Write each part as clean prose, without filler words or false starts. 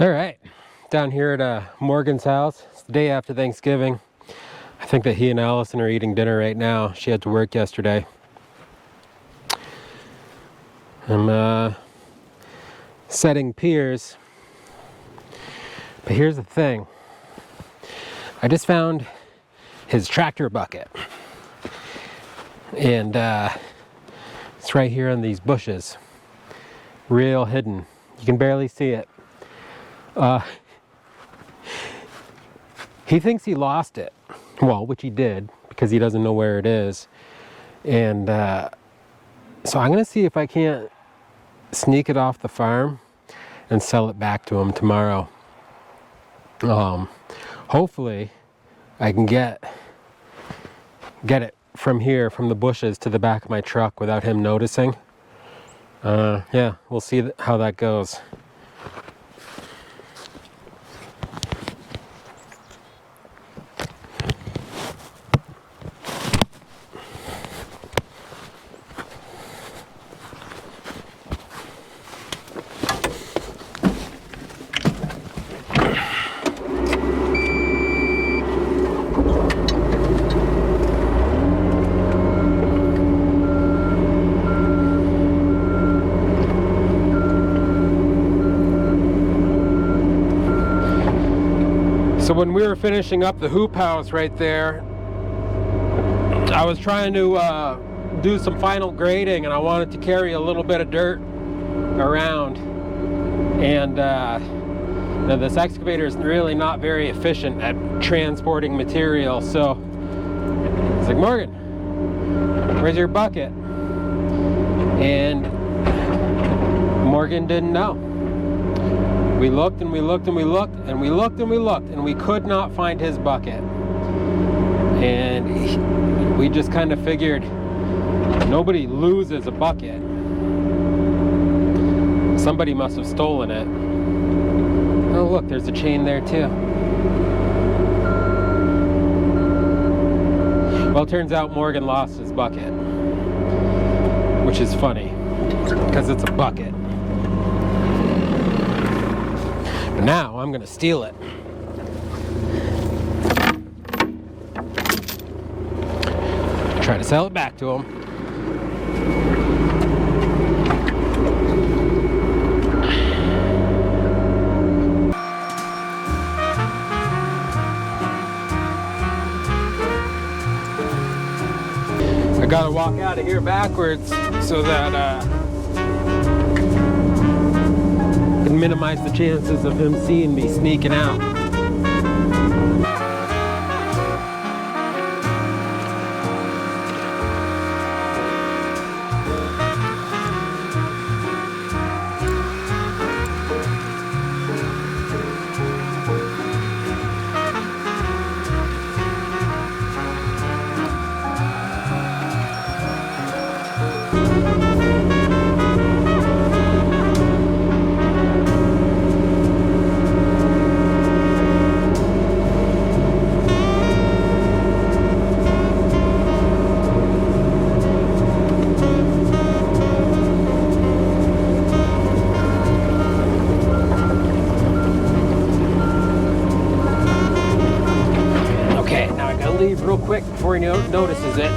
All right, down here at Morgan's house. It's the day after Thanksgiving. I think that he and Allison are eating dinner right now. She had to work yesterday. I'm setting piers. But here's the thing. I just found his tractor bucket. And it's right here in these bushes. Real hidden. You can barely see it. He thinks he lost it. Well, which he did, because he doesn't know where it is. And so I'm going to see if I can't sneak it off the farm and sell it back to him tomorrow. Hopefully I can get it from here, from the bushes to the back of my truck without him noticing. Yeah, we'll see how that goes. So when we were finishing up the hoop house right there, I was trying to do some final grading, and I wanted to carry a little bit of dirt around. And now this excavator is really not very efficient at transporting material. So it's like, Morgan, where's your bucket? And Morgan didn't know. We looked and we looked and we looked and we looked and we looked, and we could not find his bucket. And we just kind of figured nobody loses a bucket. Somebody must have stolen it. Oh look, there's a chain there too. Well, it turns out Morgan lost his bucket, which is funny because it's a bucket. But now I'm gonna steal it. Try to sell it back to him. I gotta walk out of here backwards so that can minimize the chances of him seeing me sneaking out. Leave real quick before he notices it.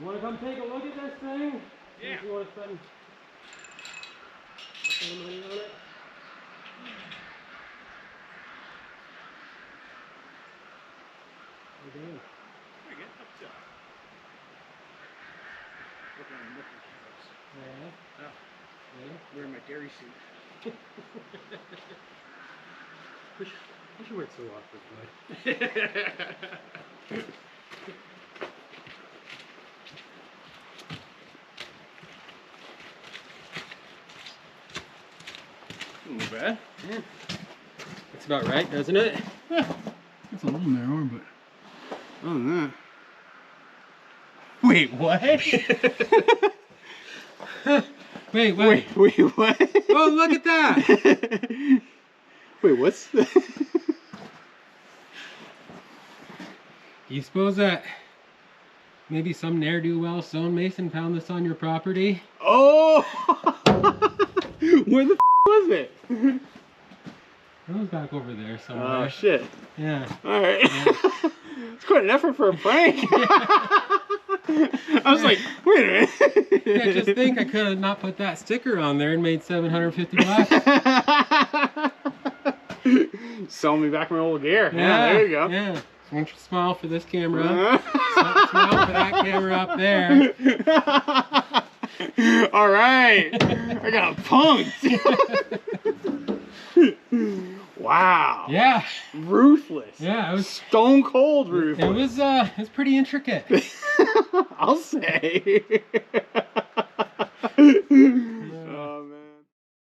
Want to come take a look at this thing? Yeah. If you want to spend some money on it. How you doing? Pretty good. Up to. Looking at nipple shows. Yeah. Oh, Yeah. wearing my dairy suit. Wish you weren't so awkward, bud. Not bad. Yeah. That's about right, doesn't it? Yeah. It's a little narrower, but other than that. Wait, what? Wait, what? Oh, look at that! Wait, what's that? Do you suppose that maybe some ne'er-do-well stonemason found this on your property? Oh! Where the was it? It was back over there somewhere. Oh, shit. Yeah. Alright. Yeah. It's quite an effort for a prank. I was like, wait a minute. Yeah, just think I could have not put that sticker on there and made $750. Sell me back my old gear. Yeah, there you go. Yeah. So why don't you smile for this camera? Smile for that camera up there. All right. I got punked. Wow. Yeah. Ruthless. Yeah, it was Stone cold ruthless. it was pretty intricate. I'll say.